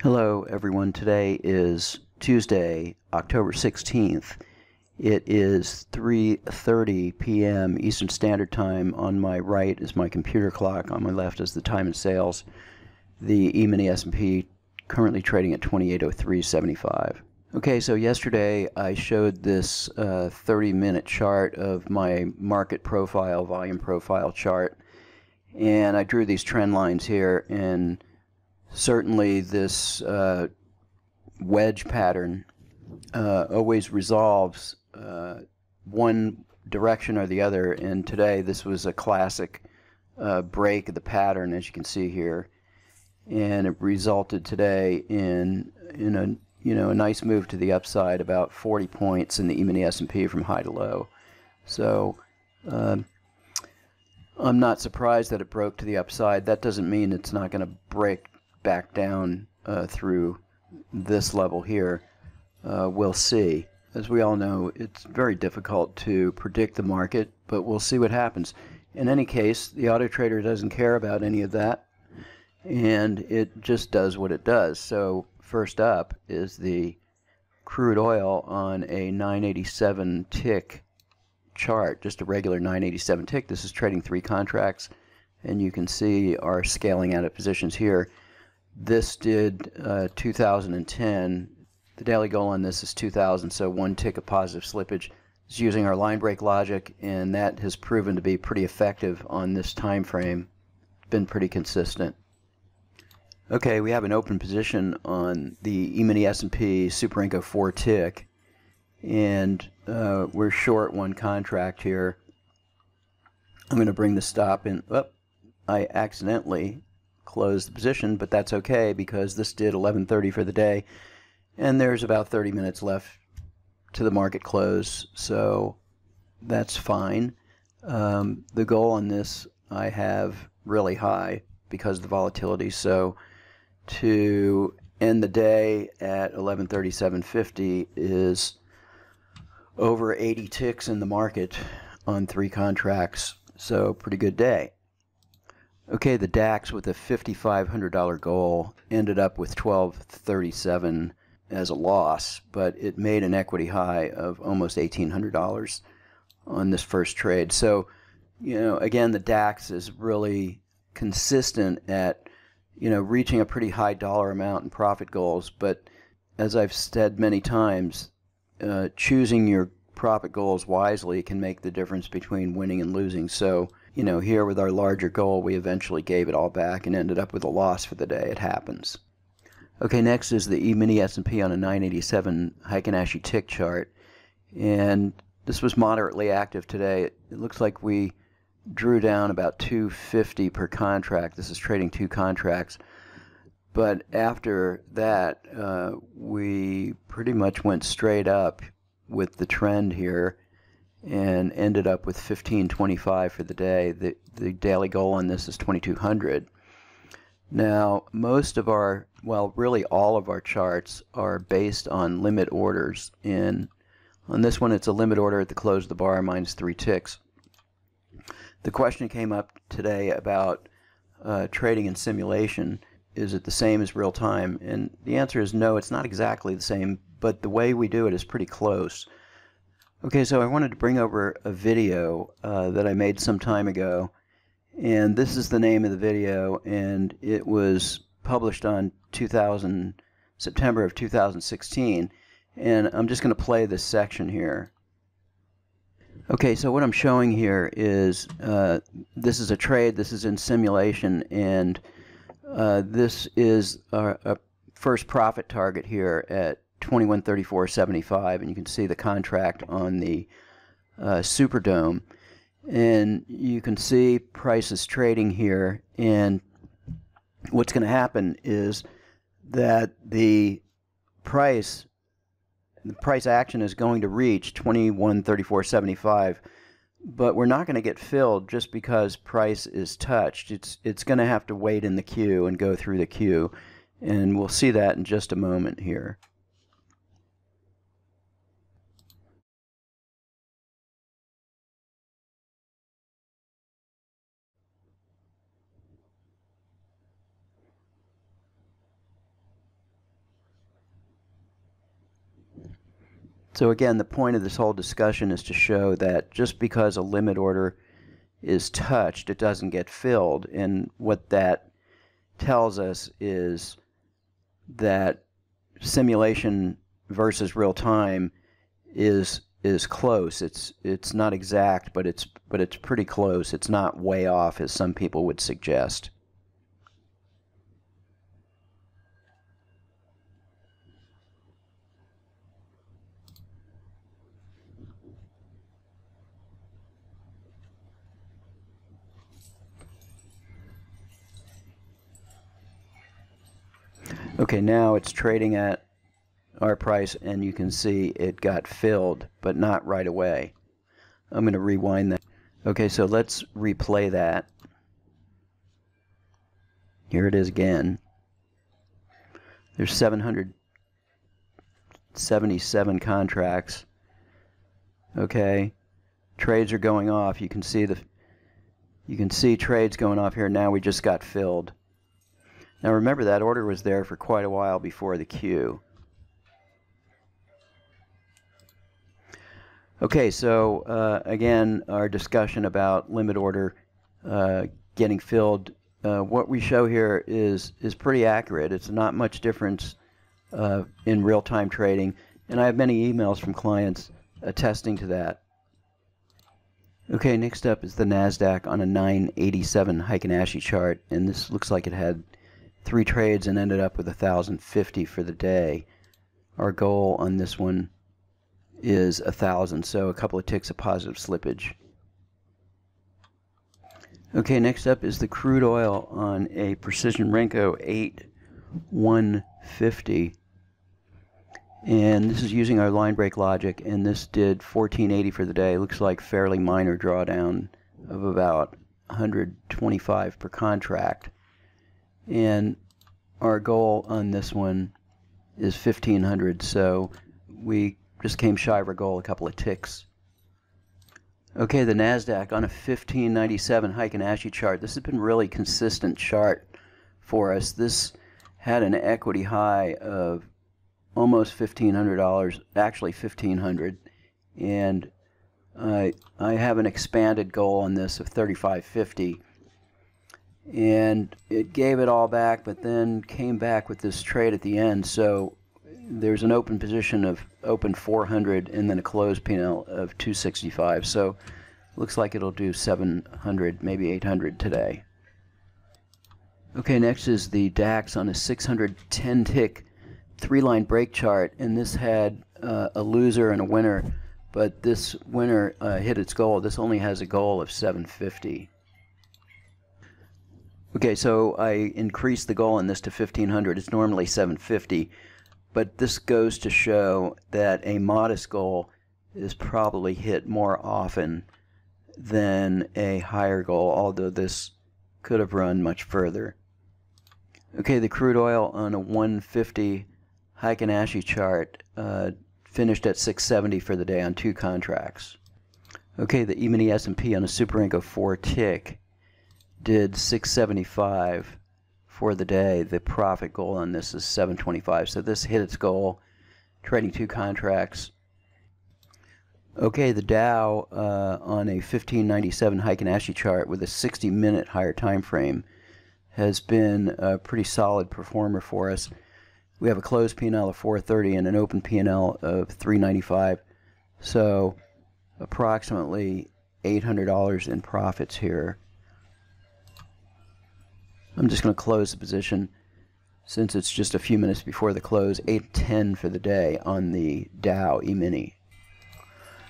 Hello everyone, today is Tuesday, October 16th. It is 3:30 p.m. Eastern Standard Time. On my right is my computer clock, on my left is the time and sales. The E-mini S&P currently trading at 2803.75. Okay, so yesterday I showed this 30-minute chart of my market profile, volume profile chart, and I drew these trend lines here, and certainly this wedge pattern always resolves one direction or the other, and today this was a classic break of the pattern, as you can see here, and it resulted today in a nice move to the upside, about 40 points in the E-mini S&P from high to low. So I'm not surprised that it broke to the upside. That doesn't mean it's not going to break back down through this level here. We'll see. As we all know, it's very difficult to predict the market, but we'll see what happens. In any case, the Autotrader doesn't care about any of that, and it just does what it does. So first up is the crude oil on a 987 tick chart, just a regular 987 tick. This is trading 3 contracts, and you can see our scaling out of positions here. This did 2010. The daily goal on this is 2000, so 1 tick of positive slippage. It's using our line break logic, and that has proven to be pretty effective on this time frame. It's been pretty consistent. Okay, we have an open position on the E-mini S&P Super Renko 4 tick, and we're short 1 contract here. I'm going to bring the stop in. I accidentally closed the position, but that's okay because this did 11:30 for the day, and there's about 30 minutes left to the market close, so that's fine. The goal on this I have really high because of the volatility, so to end the day at 11:37.50 is over 80 ticks in the market on 3 contracts, so pretty good day. Okay, the DAX with a $5,500 goal ended up with 1237 as a loss, but it made an equity high of almost $1,800 on this first trade. So, again, the DAX is really consistent at, reaching a pretty high dollar amount in profit goals, but as I've said many times, choosing your profit goals wisely can make the difference between winning and losing. So, here with our larger goal, we eventually gave it all back and ended up with a loss for the day. It happens. Okay, next is the E-mini S&P on a 987 Heikin-Ashi tick chart, and this was moderately active today. It looks like we drew down about 250 per contract. This is trading 2 contracts, but after that we pretty much went straight up with the trend here and ended up with 1525 for the day. The daily goal on this is 2200. Now, most of our, well, really all of our charts are based on limit orders, and on this one it's a limit order at the close of the bar minus 3 ticks. The question came up today about trading in simulation. Is it the same as real time? And the answer is no, it's not exactly the same, but the way we do it is pretty close. Okay, so I wanted to bring over a video that I made some time ago, and this is the name of the video, and it was published on September of 2016, and I'm just going to play this section here. Okay, so what I'm showing here is this is a trade, this is in simulation, and this is a first profit target here at 2134.75, and you can see the contract on the Superdome, and you can see prices trading here, and what's going to happen is that the price action is going to reach 2134.75, but we're not going to get filled just because price is touched. It's going to have to wait in the queue and go through the queue, and we'll see that in just a moment here. So again, the point of this whole discussion is to show that just because a limit order is touched, it doesn't get filled. And what that tells us is that simulation versus real time is close. It's not exact, but it's pretty close. It's not way off as some people would suggest. Okay, now it's trading at our price, and you can see it got filled, but not right away. I'm going to rewind that. Okay, so let's replay that. Here it is again. There's 777 contracts. Okay, trades are going off. You can see trades going off here. Now we just got filled. Now remember, that order was there for quite a while before the queue. Okay, so again, our discussion about limit order getting filled, what we show here is pretty accurate. It's not much difference in real-time trading, and I have many emails from clients attesting to that. Okay, next up is the Nasdaq on a 987 Heikin-Ashi chart, and this looks like it had 3 trades and ended up with 1,050 for the day. Our goal on this one is 1,000, so a couple of ticks of positive slippage. Okay, next up is the crude oil on a precision Renko 8150, and this is using our line break logic, and this did 1480 for the day. Looks like fairly minor drawdown of about 125 per contract. And our goal on this one is 1,500, so we just came shy of our goal, a couple of ticks. Okay, the Nasdaq on a 1597 Heikin-Ashi chart. This has been really consistent chart for us. This had an equity high of almost $1,500, actually $1,500, and I have an expanded goal on this of 3,550. And it gave it all back, but then came back with this trade at the end. So there's an open position of open 400 and then a closed P&L of 265. So looks like it'll do 700, maybe 800 today. Okay, next is the DAX on a 610 tick 3-line break chart, and this had a loser and a winner, but this winner hit its goal. This only has a goal of 750. Okay, so I increased the goal on this to 1,500. It's normally 750, but this goes to show that a modest goal is probably hit more often than a higher goal, although this could have run much further. Okay, the crude oil on a 150 Heikin-Ashi chart finished at 670 for the day on 2 contracts. Okay, the E-mini S&P on a Super Renko 4 tick did 675 for the day. The profit goal on this is 725, so this hit its goal, trading 2 contracts. Okay, the Dow on a 1597 Heikin-Ashi chart with a 60-minute higher time frame has been a pretty solid performer for us. We have a closed P&L of 430 and an open P&L of 395, so approximately $800 in profits here. I'm just going to close the position since it's just a few minutes before the close. 810 for the day on the Dow E-mini.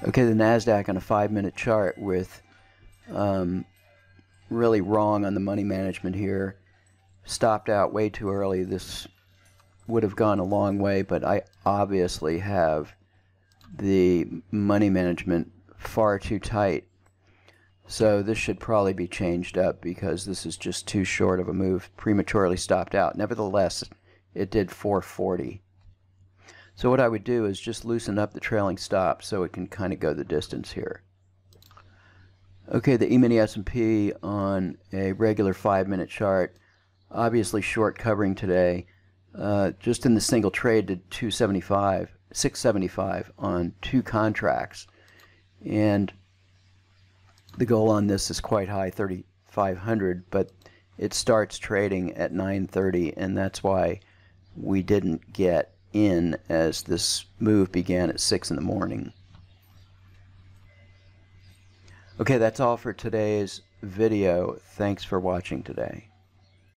Okay, the Nasdaq on a 5-minute chart with really wrong on the money management here. Stopped out way too early. This would have gone a long way, but I obviously have the money management far too tight. So this should probably be changed up because this is just too short of a move. Prematurely stopped out. Nevertheless, it did 440. So what I would do is just loosen up the trailing stop so it can kind of go the distance here. Okay, the E-mini S&P on a regular 5-minute chart, obviously short covering today. Just in the single trade did 275. 675 on 2 contracts, and the goal on this is quite high, 3,500, but it starts trading at 9:30, and that's why we didn't get in as this move began at 6 in the morning. Okay, that's all for today's video. Thanks for watching today.